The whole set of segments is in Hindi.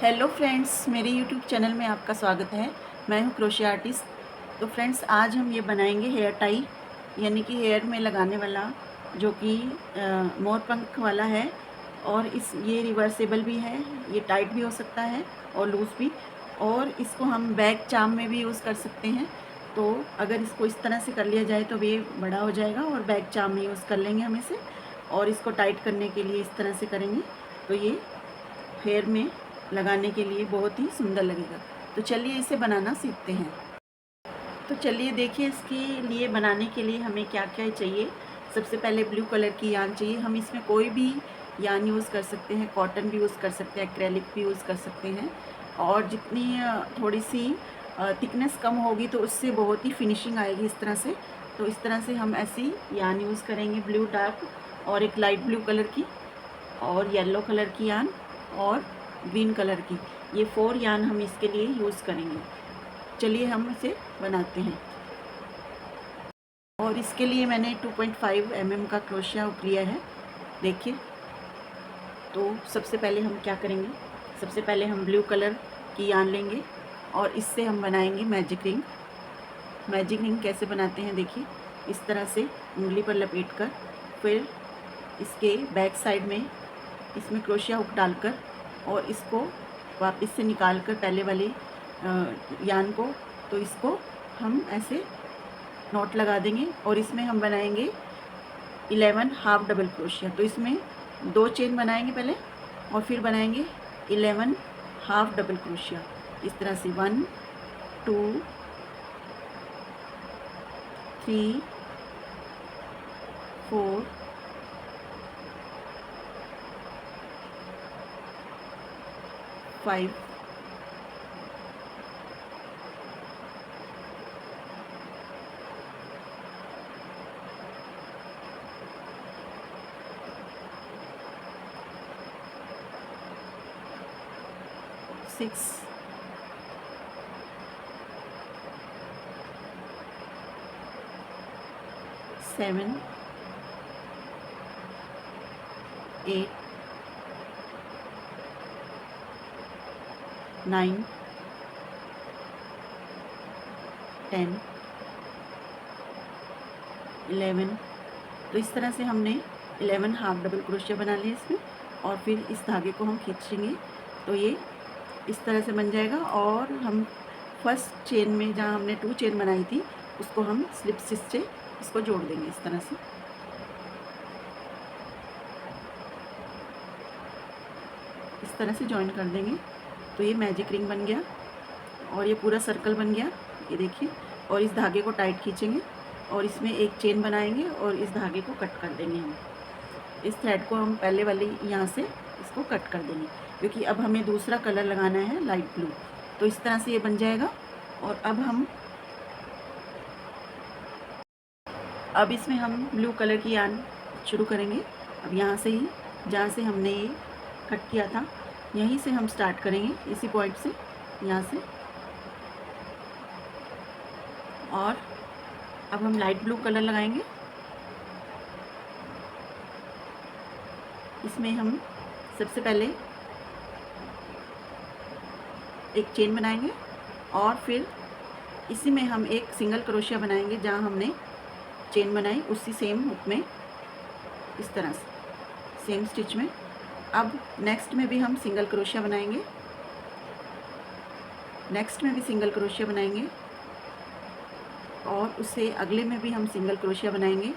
हेलो फ्रेंड्स, मेरे यूट्यूब चैनल में आपका स्वागत है। मैं हूं क्रोशिया आर्टिस्ट। तो फ्रेंड्स, आज हम ये बनाएंगे हेयर टाई, यानी कि हेयर में लगाने वाला, जो कि मोर पंख वाला है। और ये रिवर्सेबल भी है, ये टाइट भी हो सकता है और लूज़ भी। और इसको हम बैक चाम में भी यूज़ कर सकते हैं। तो अगर इसको इस तरह से कर लिया जाए तो ये बड़ा हो जाएगा और बैक चाम में यूज़ कर लेंगे हम इसे। और इसको टाइट करने के लिए इस तरह से करेंगे तो ये हेयर में लगाने के लिए बहुत ही सुंदर लगेगा। तो चलिए इसे बनाना सीखते हैं। तो चलिए देखिए, इसके लिए बनाने के लिए हमें क्या क्या चाहिए। सबसे पहले ब्लू कलर की यान चाहिए। हम इसमें कोई भी यान यूज़ कर सकते हैं, कॉटन भी यूज़ कर सकते हैं, एक्रेलिक भी यूज़ कर सकते हैं। और जितनी थोड़ी सी थिकनेस कम होगी तो उससे बहुत ही फिनिशिंग आएगी इस तरह से। तो इस तरह से हम ऐसी यान यूज़ करेंगे, ब्लू डार्क और एक लाइट ब्लू कलर की और येलो कलर की यान और ग्रीन कलर की। ये 4 यान हम इसके लिए यूज़ करेंगे। चलिए हम इसे बनाते हैं। और इसके लिए मैंने 2.5 mm का क्रोशिया हुक लिया है। देखिए, तो सबसे पहले हम क्या करेंगे, सबसे पहले हम ब्लू कलर की यान लेंगे और इससे हम बनाएंगे मैजिक रिंग। मैजिक रिंग कैसे बनाते हैं देखिए, इस तरह से उंगली पर लपेट कर, फिर इसके बैक साइड में इसमें क्रोशिया हुक डालकर और इसको वापस से निकाल कर पहले वाले यान को, तो इसको हम ऐसे नॉट लगा देंगे। और इसमें हम बनाएंगे 11 हाफ डबल क्रोशिया। तो इसमें 2 चेन बनाएंगे पहले और फिर बनाएंगे 11 हाफ डबल क्रोशिया। इस तरह से 1 2 3 4 5 6 7 8 9 10 11। तो इस तरह से हमने 11 हाफ डबल क्रोशिया बना लिए इसमें। और फिर इस धागे को हम खींचेंगे तो ये इस तरह से बन जाएगा। और हम फर्स्ट चेन में जहाँ हमने 2 चेन बनाई थी उसको हम स्लिप स्टिच से इसको जोड़ देंगे इस तरह से। इस तरह से जॉइन कर देंगे तो ये मैजिक रिंग बन गया और ये पूरा सर्कल बन गया, ये देखिए। और इस धागे को टाइट खींचेंगे और इसमें एक चेन बनाएंगे और इस धागे को कट कर देंगे हम। इस थ्रेड को हम पहले वाले यहाँ से इसको कट कर देंगे, क्योंकि अब हमें दूसरा कलर लगाना है लाइट ब्लू। तो इस तरह से ये बन जाएगा। और अब इसमें हम ब्लू कलर की यान शुरू करेंगे। अब यहाँ से ही, जहाँ से हमने ये कट किया था, यहीं से हम स्टार्ट करेंगे, इसी पॉइंट से, यहाँ से। और अब हम लाइट ब्लू कलर लगाएंगे। इसमें हम सबसे पहले एक चेन बनाएंगे और फिर इसी में हम एक सिंगल क्रोशिया बनाएंगे जहाँ हमने चेन बनाई, उसी सेम हुक में, इस तरह से सेम स्टिच में। अब नेक्स्ट में भी हम सिंगल क्रोशिया बनाएंगे, नेक्स्ट में भी सिंगल क्रोशिया बनाएंगे और उससे अगले में भी हम सिंगल क्रोशिया बनाएंगे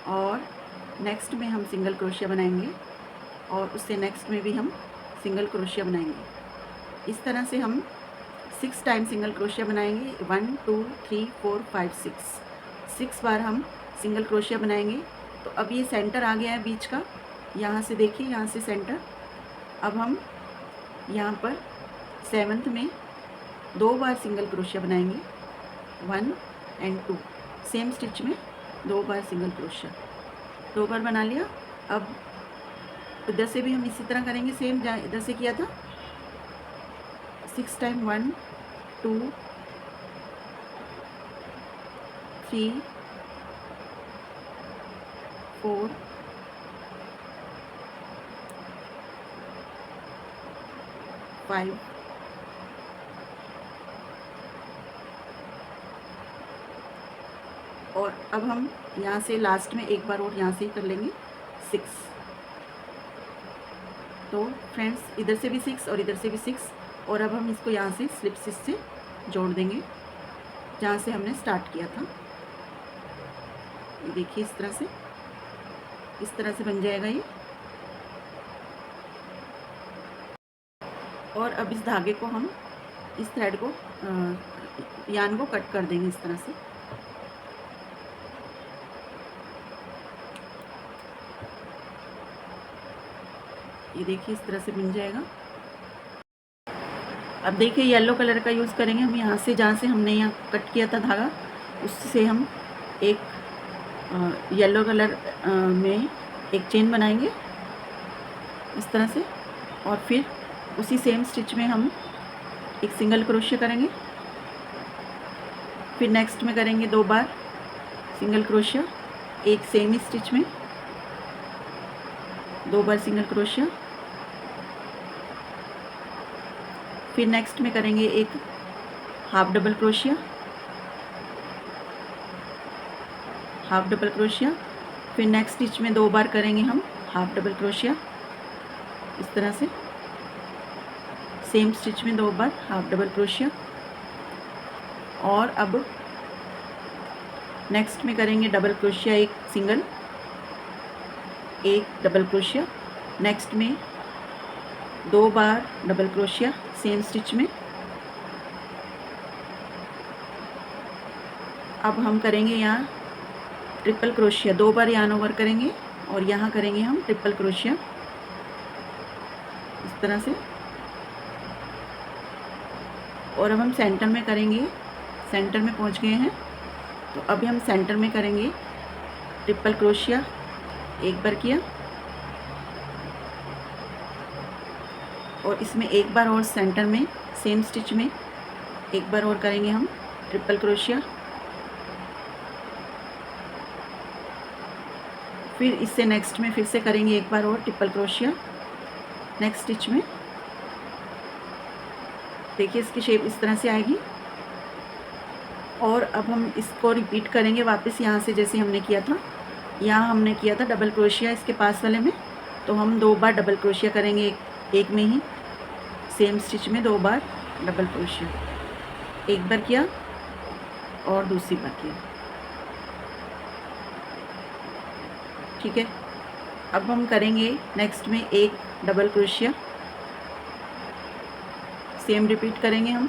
और नेक्स्ट में हम सिंगल क्रोशिया बनाएंगे और उससे नेक्स्ट में भी हम सिंगल क्रोशिया बनाएंगे। इस तरह से हम 6 टाइम सिंगल क्रोशिया बनाएंगे। 1 2 3 4 5 6 बार हम सिंगल क्रोशिया बनाएंगे। तो अब ये सेंटर आ गया है बीच का, यहाँ से देखिए, यहाँ से सेंटर। अब हम यहाँ पर 7th में 2 बार सिंगल क्रोशिया बनाएंगे, 1 and 2, सेम स्टिच में 2 बार सिंगल क्रोशिया, 2 बार बना लिया। अब इधर से भी हम इसी तरह करेंगे, सेम जहाँ इधर से किया था। 6 टाइम 1 2 3 4 5, और अब हम यहाँ से लास्ट में एक बार और यहाँ से ही कर लेंगे 6। तो फ्रेंड्स इधर से भी 6 और इधर से भी 6, और अब हम इसको यहाँ से स्लिप स्टिच से जोड़ देंगे जहाँ से हमने स्टार्ट किया था। ये देखिए इस तरह से बन जाएगा ये। और अब इस धागे को हम इस थ्रेड को यान को कट कर देंगे इस तरह से। ये देखिए इस तरह से बन जाएगा। अब देखिए येलो कलर का यूज़ करेंगे हम। यहाँ से जहाँ से हमने यहाँ कट किया था धागा, उससे हम एक येलो कलर में एक चेन बनाएंगे इस तरह से, और फिर उसी सेम स्टिच में हम एक सिंगल क्रोशिया करेंगे। फिर नेक्स्ट में करेंगे 2 बार सिंगल क्रोशिया, एक सेम ही स्टिच में 2 बार सिंगल क्रोशिया। फिर नेक्स्ट में करेंगे एक हाफ डबल क्रोशिया, फिर नेक्स्ट स्टिच में 2 बार करेंगे हम हाफ डबल क्रोशिया इस तरह से, सेम स्टिच में 2 बार हाफ डबल क्रोशिया। और अब नेक्स्ट में करेंगे डबल क्रोशिया, एक सिंगल, एक डबल क्रोशिया, नेक्स्ट में 2 बार डबल क्रोशिया सेम स्टिच में। अब हम करेंगे यहाँ ट्रिपल क्रोशिया, 2 बार यार्न ओवर करेंगे और यहाँ करेंगे हम ट्रिपल क्रोशिया इस तरह से। और अब हम सेंटर में करेंगे, सेंटर में पहुँच गए हैं, तो अभी हम सेंटर में करेंगे ट्रिपल क्रोशिया, एक बार किया, और इसमें एक बार और सेंटर में सेम स्टिच में एक बार और करेंगे हम ट्रिपल क्रोशिया। फिर इससे नेक्स्ट में फिर से करेंगे एक बार और ट्रिपल क्रोशिया नेक्स्ट स्टिच में। देखिए इसकी शेप इस तरह से आएगी। और अब हम इसको रिपीट करेंगे वापस यहाँ से, जैसे हमने किया था। यहाँ हमने किया था डबल क्रोशिया इसके पास वाले में, तो हम 2 बार डबल क्रोशिया करेंगे एक में ही, सेम स्टिच में 2 बार डबल क्रोशिया, एक बार किया और दूसरी बार किया। ठीक है, अब हम करेंगे नेक्स्ट में एक डबल क्रोशिया, सेम रिपीट करेंगे हम,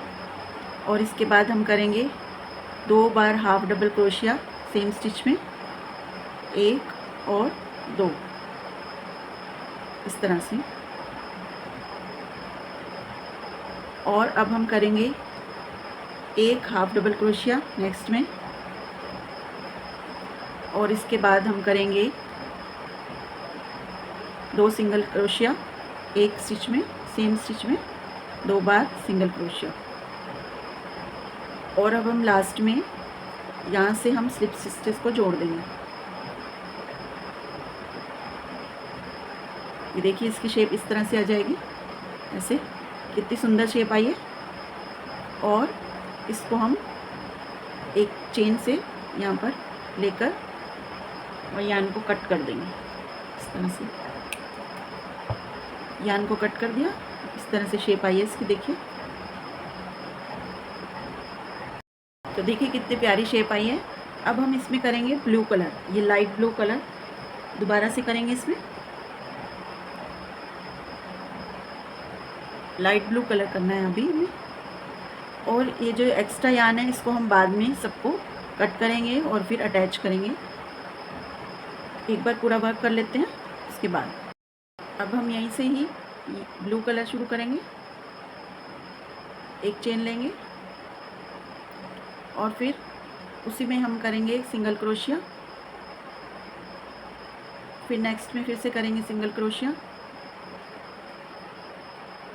और इसके बाद हम करेंगे 2 बार half double crochet same stitch में, 1 और 2 इस तरह से। और अब हम करेंगे एक हाफ डबल क्रोशिया नेक्स्ट में, और इसके बाद हम करेंगे 2 सिंगल क्रोशिया एक स्टिच में, सेम स्टिच में 2 बार सिंगल क्रोशिया। और अब हम लास्ट में यहाँ से हम स्लिप स्टिचेस को जोड़ देंगे। ये देखिए इसकी शेप इस तरह से आ जाएगी, ऐसे कितनी सुंदर शेप आई है। और इसको हम एक चेन से यहाँ पर लेकर और यान को कट कर देंगे इस तरह से। यान को कट कर दिया, इस तरह से शेप आई है इसकी, देखिए। तो देखिए कितनी प्यारी शेप आई है। अब हम इसमें करेंगे ब्लू कलर, ये लाइट ब्लू कलर दोबारा से करेंगे इसमें। लाइट ब्लू कलर करना है अभी हमें। और ये जो एक्स्ट्रा यान है इसको हम बाद में सबको कट करेंगे और फिर अटैच करेंगे। एक बार पूरा वर्क कर लेते हैं उसके बाद। अब हम यहीं से ही ब्लू कलर शुरू करेंगे, एक चेन लेंगे और फिर उसी में हम करेंगे एक सिंगल क्रोशिया, फिर नेक्स्ट में फिर से करेंगे सिंगल क्रोशिया,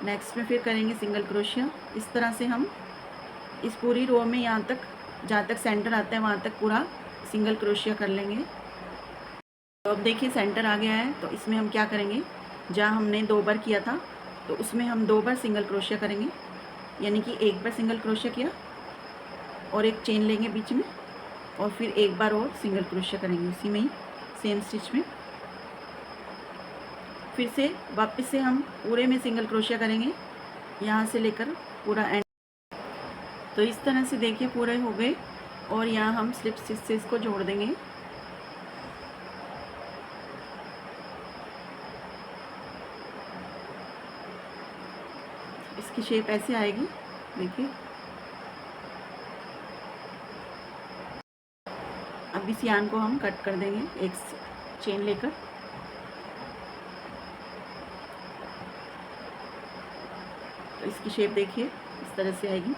नेक्स्ट में फिर करेंगे सिंगल क्रोशिया। इस तरह से हम इस पूरी रो में यहाँ तक, जहाँ तक सेंटर आता है वहाँ तक पूरा सिंगल क्रोशिया कर लेंगे। तो अब देखिए सेंटर आ गया है, तो इसमें हम क्या करेंगे, जहाँ हमने 2 बार किया था तो उसमें हम 2 बार सिंगल क्रोशिया करेंगे, यानी कि एक बार सिंगल क्रोशिया किया और एक चेन लेंगे बीच में, और फिर एक बार और सिंगल क्रोशिया करेंगे उसी में ही सेम स्टिच में। फिर से वापस से हम पूरे में सिंगल क्रोशिया करेंगे, यहाँ से लेकर पूरा एंड। तो इस तरह से देखिए पूरे हो गए, और यहाँ हम स्लिप स्टिच से इसको जोड़ देंगे। इसकी शेप ऐसे आएगी, देखिए। अब इस यान को हम कट कर देंगे एक चेन लेकर। तो इसकी शेप देखिए इस तरह से आएगी।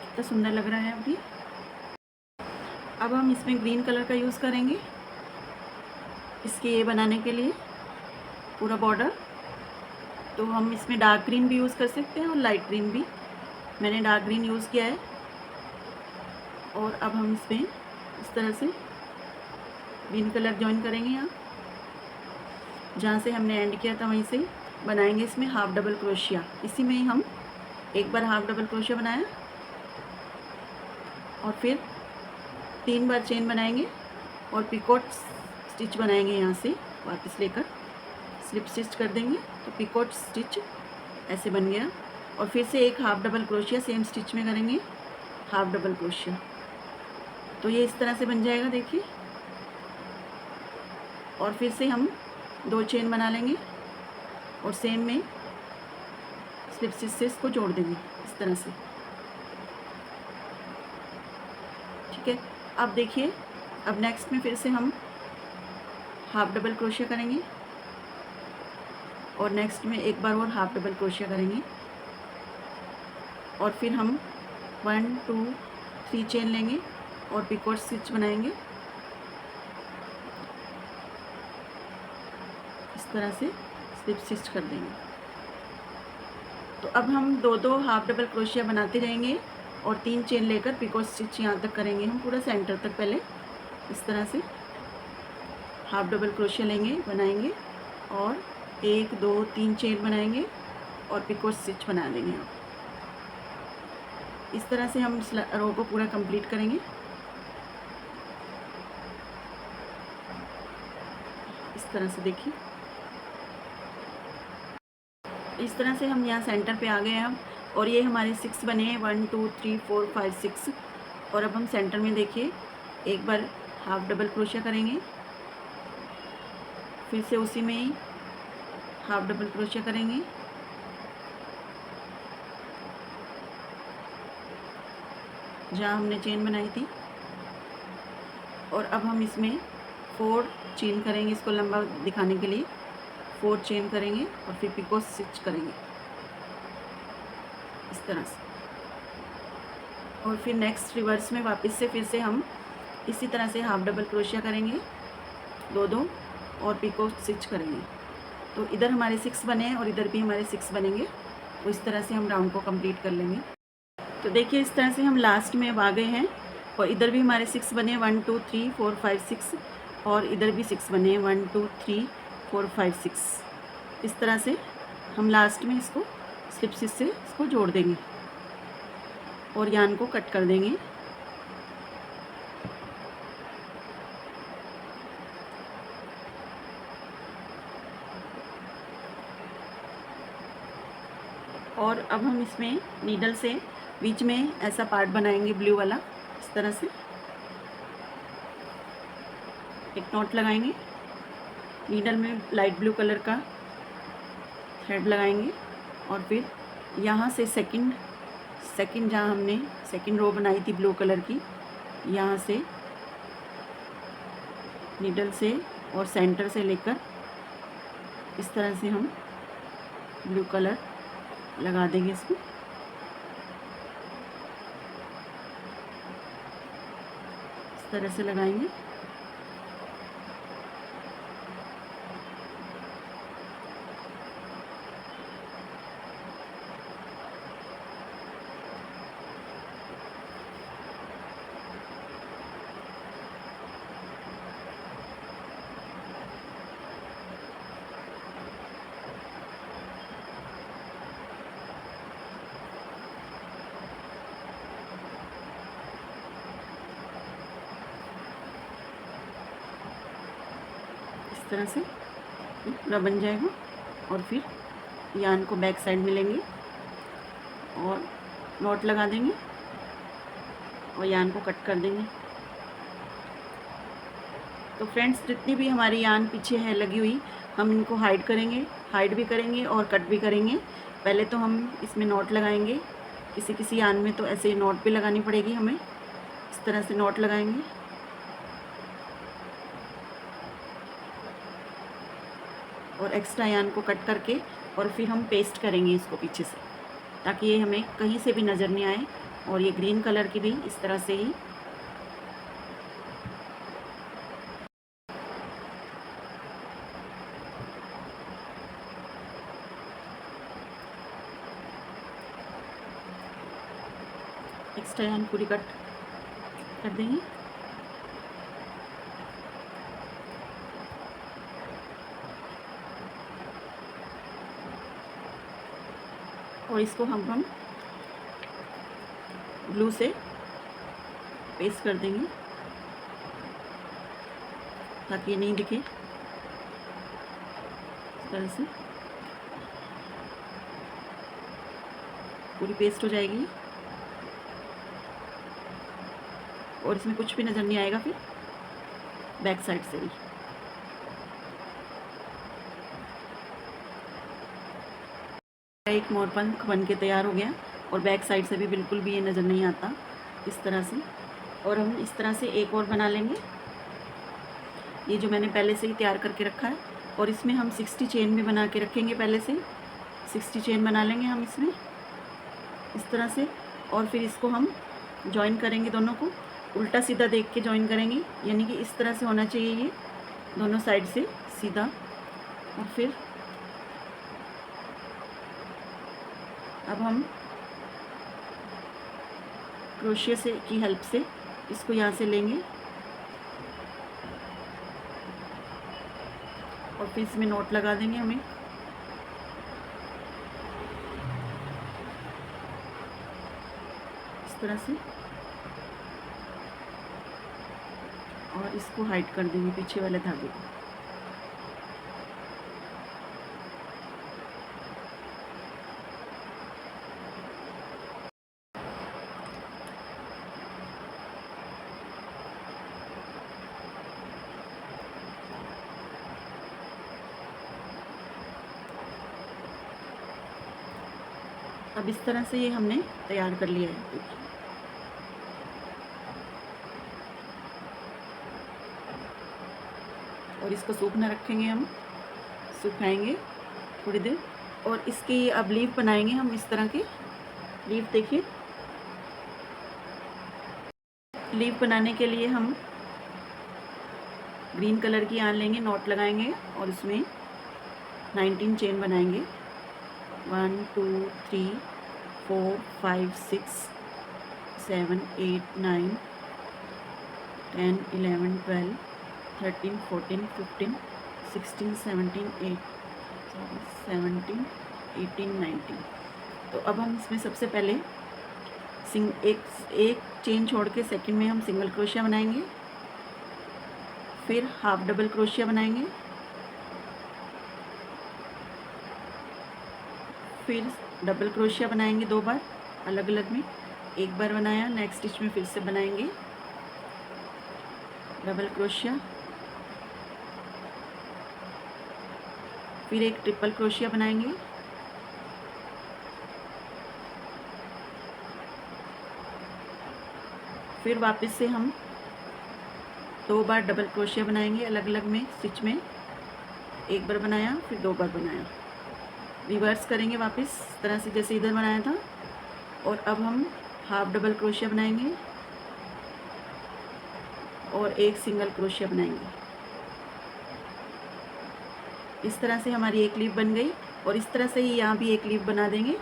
कितना सुंदर लग रहा है अभी। अब हम इसमें ग्रीन कलर का यूज़ करेंगे इसके ये बनाने के लिए पूरा बॉर्डर। तो हम इसमें डार्क ग्रीन भी यूज़ कर सकते हैं और लाइट ग्रीन भी। मैंने डार्क ग्रीन यूज़ किया है। और अब हम इसमें इस तरह से ग्रीन कलर जॉइन करेंगे। यहाँ जहाँ से हमने एंड किया था वहीं से बनाएंगे इसमें हाफ डबल क्रोशिया। इसी में ही हम एक बार हाफ डबल क्रोशिया बनाया और फिर 3 बार चेन बनाएंगे और पिकोट स्टिच बनाएंगे। यहाँ से वापस लेकर स्लिप स्टिच कर देंगे, तो पिकोट स्टिच ऐसे बन गया। और फिर से एक half double crochet same stitch में करेंगे, हाफ डबल क्रोशिया। तो ये इस तरह से बन जाएगा, देखिए। और फिर से हम 2 चेन बना लेंगे और सेम में स्लिप स्टिच से इसको जोड़ देंगे इस तरह से, ठीक है। अब देखिए, अब नेक्स्ट में फिर से हम हाफ डबल क्रोशिया करेंगे और नेक्स्ट में एक बार और हाफ डबल क्रोशिया करेंगे। और फिर हम 1 2 3 चेन लेंगे और पिकोट स्टिच बनाएंगे इस तरह से, स्लिप स्टिच कर देंगे। तो अब हम 2 हाफ डबल क्रोशिया बनाते रहेंगे और 3 चेन लेकर पिकोट स्टिच यहाँ तक करेंगे हम, पूरा सेंटर तक। पहले इस तरह से हाफ डबल क्रोशिया लेंगे, बनाएंगे और 1 2 3 चेन बनाएंगे और पिकोट स्टिच बना देंगे। इस तरह से हम इस रो को पूरा कंप्लीट करेंगे। इस तरह से देखिए, इस तरह से हम यहाँ सेंटर पे आ गए हैं। और ये हमारे 6 बने हैं, 1 2 3 4 5 6। और अब हम सेंटर में देखिए एक बार हाफ डबल क्रोशिया करेंगे, फिर से उसी में ही हाफ डबल क्रोशिया करेंगे, जहाँ हमने चेन बनाई थी। और अब हम इसमें 4 चेन करेंगे, इसको लंबा दिखाने के लिए 4 चेन करेंगे और फिर पिकोट स्टिच करेंगे इस तरह से। और फिर नेक्स्ट रिवर्स में वापस से फिर से हम इसी तरह से हाफ डबल क्रोशिया करेंगे 2 और पिकोट स्टिच करेंगे। तो इधर हमारे 6 बने हैं और इधर भी हमारे 6 बनेंगे। तो इस तरह से हम राउंड को कंप्लीट कर लेंगे। तो देखिए इस तरह से हम लास्ट में अब आ गए हैं और इधर भी हमारे 6 बने हैं, 1 2 3 4 5 6। और इधर भी 6 बने हैं, 1 2 3 4 5 6। इस तरह से हम लास्ट में इसको स्लिप स्टिच से इसको जोड़ देंगे और यान को कट कर देंगे। और अब हम इसमें नीडल से बीच में ऐसा पार्ट बनाएंगे ब्लू वाला, इस तरह से एक नॉट लगाएंगे। नीडल में लाइट ब्लू कलर का थ्रेड लगाएंगे और फिर यहाँ से सेकंड जहाँ हमने सेकंड रो बनाई थी ब्लू कलर की, यहाँ से नीडल से और सेंटर से लेकर इस तरह से हम ब्लू कलर लगा देंगे इसमें। इस तरह से लगाएंगे। तरह से पूरा बन जाएगा। और फिर यान को बैक साइड में लेंगे और नॉट लगा देंगे और यान को कट कर देंगे। तो फ्रेंड्स, जितनी भी हमारी यान पीछे है लगी हुई, हम इनको हाइड भी करेंगे और कट भी करेंगे। पहले तो हम इसमें नॉट लगाएंगे। किसी किसी यान में तो ऐसे ही नॉट भी लगानी पड़ेगी हमें। इस तरह से नॉट लगाएंगे और एक्स्ट्रा यान को कट करके और फिर हम पेस्ट करेंगे इसको पीछे से, ताकि ये हमें कहीं से भी नज़र नहीं आए। और ये ग्रीन कलर की भी इस तरह से ही एक्स्ट्रा यान पूरी कट कर देंगे। और इसको हम ग्लू से पेस्ट कर देंगे ताकि ये नहीं दिखे। इस तरह से पूरी पेस्ट हो जाएगी और इसमें कुछ भी नज़र नहीं आएगा फिर बैक साइड से भी। एक मोरपंख बन के तैयार हो गया और बैक साइड से भी बिल्कुल भी ये नज़र नहीं आता इस तरह से। और हम इस तरह से एक और बना लेंगे, ये जो मैंने पहले से ही तैयार करके रखा है। और इसमें हम 60 चेन भी बना के रखेंगे, पहले से 60 चेन बना लेंगे हम इसमें इस तरह से। और फिर इसको हम जॉइन करेंगे, दोनों को उल्टा सीधा देख के जॉइन करेंगे, यानी कि इस तरह से होना चाहिए ये दोनों साइड से सीधा। और फिर अब हम क्रोशिया से की हेल्प से इसको यहाँ से लेंगे और फिर इसमें नॉट लगा देंगे हमें। इस तरह से और इसको हाइड कर देंगे पीछे वाले धागे को। अब इस तरह से ये हमने तैयार कर लिया है। और इसको सूखना रखेंगे, हम सुखाएंगे थोड़ी देर। और इसकी अब लीफ बनाएंगे हम इस तरह की लीफ। देखिए, लीफ बनाने के लिए हम ग्रीन कलर की यान लेंगे, नॉट लगाएंगे और उसमें 19 चेन बनाएंगे। 1 2 3 4 5 6 7 8 9 10 11 12 13 14 15 16 17 17 18 19। तो अब हम इसमें सबसे पहले एक चेन छोड़ के सेकंड में हम सिंगल क्रोशिया बनाएंगे, फिर हाफ डबल क्रोशिया बनाएंगे, फिर डबल क्रोशिया बनाएंगे 2 बार अलग अलग में। एक बार बनाया, नेक्स्ट स्टिच में फिर से बनाएंगे डबल क्रोशिया, फिर एक ट्रिपल क्रोशिया बनाएंगे, फिर वापस से हम 2 बार डबल क्रोशिया बनाएंगे अलग अलग में स्टिच में। एक बार बनाया, फिर 2 बार बनाया, रिवर्स करेंगे वापस इस तरह से जैसे इधर बनाया था। और अब हम हाफ डबल क्रोशिया बनाएंगे और एक सिंगल क्रोशिया बनाएंगे। इस तरह से हमारी एक लीफ बन गई। और इस तरह से ही यहाँ भी एक लीफ बना देंगे।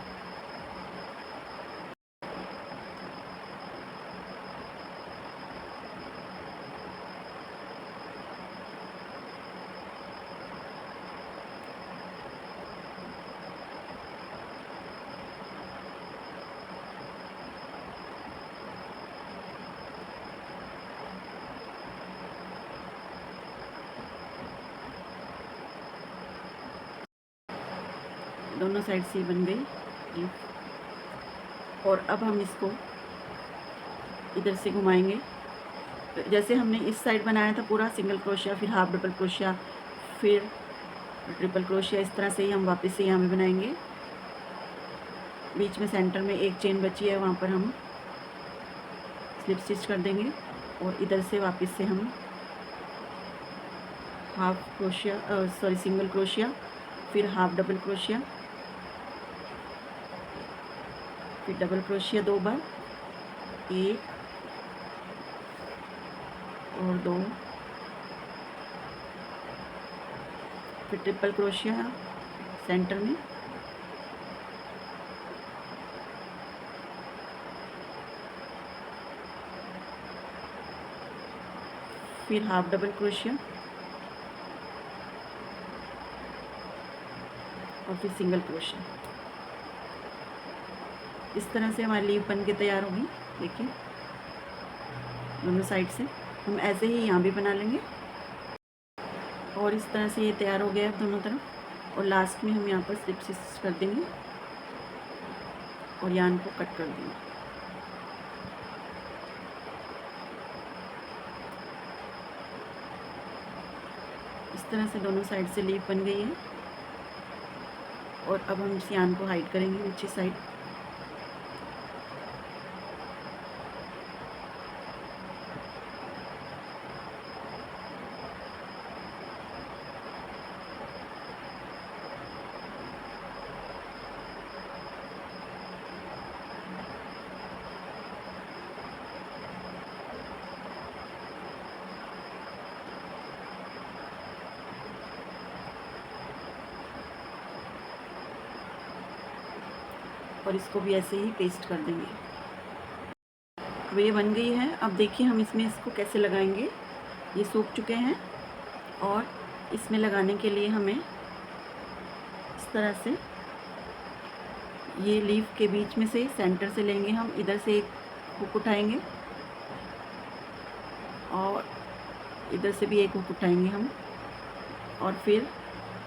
दोनों साइड से बन गई लीफ। और अब हम इसको इधर से घुमाएंगे। जैसे हमने इस साइड बनाया था पूरा सिंगल क्रोशिया, फिर हाफ डबल क्रोशिया, फिर ट्रिपल क्रोशिया, इस तरह से ही हम वापस से यहाँ पे बनाएंगे। बीच में सेंटर में एक चेन बची है, वहाँ पर हम स्लिप स्टिच कर देंगे। और इधर से वापस से हम half crochet sorry single crochet, फिर हाफ डबल क्रोशिया, फिर डबल क्रोशिया 2 बार, 1 और 2, फिर ट्रिपल क्रोशिया सेंटर में, फिर हाफ डबल क्रोशिया और फिर सिंगल क्रोशिया। इस तरह से हमारी लीफ बन के तैयार होगी। देखिए दोनों साइड से हम ऐसे ही यहाँ भी बना लेंगे। और इस तरह से ये तैयार हो गया है दोनों तरफ। और लास्ट में हम यहाँ पर स्लिप स्टिच कर देंगे और यार्न को कट कर देंगे। इस तरह से दोनों साइड से लीफ बन गई है। और अब हम इस यार्न को हाइड करेंगे नीचे साइड। और इसको भी ऐसे ही पेस्ट कर देंगे। अब ये बन गई है। अब देखिए हम इसमें इसको कैसे लगाएंगे। ये सूख चुके हैं और इसमें लगाने के लिए हमें इस तरह से ये लीफ के बीच में से सेंटर से लेंगे हम, इधर से एक हुक उठाएंगे और इधर से भी एक हुक उठाएंगे हम, और फिर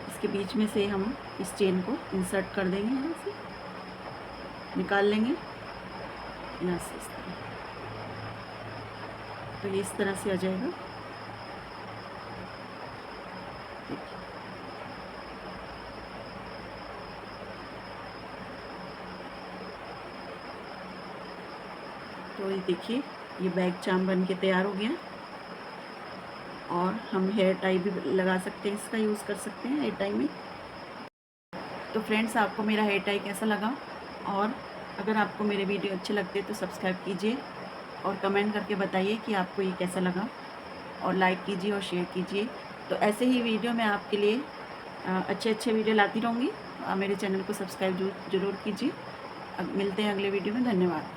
इसके बीच में से हम इस चेन को इंसर्ट कर देंगे, यहाँ से निकाल लेंगे यहाँ से इस तरह। तो ये इस तरह से आ जाएगा। तो ये देखिए ये बैग चार्म बन के तैयार हो गया। और हम हेयर टाई भी लगा सकते हैं, इसका यूज़ कर सकते हैं हेयर टाई में। तो फ्रेंड्स आपको मेरा हेयर टाई कैसा लगा, और अगर आपको मेरे वीडियो अच्छे लगते तो सब्सक्राइब कीजिए और कमेंट करके बताइए कि आपको ये कैसा लगा, और लाइक कीजिए और शेयर कीजिए। तो ऐसे ही वीडियो मैं आपके लिए अच्छे वीडियो लाती रहूँगी। मेरे चैनल को सब्सक्राइब जरूर कीजिए। अब मिलते हैं अगले वीडियो में। धन्यवाद।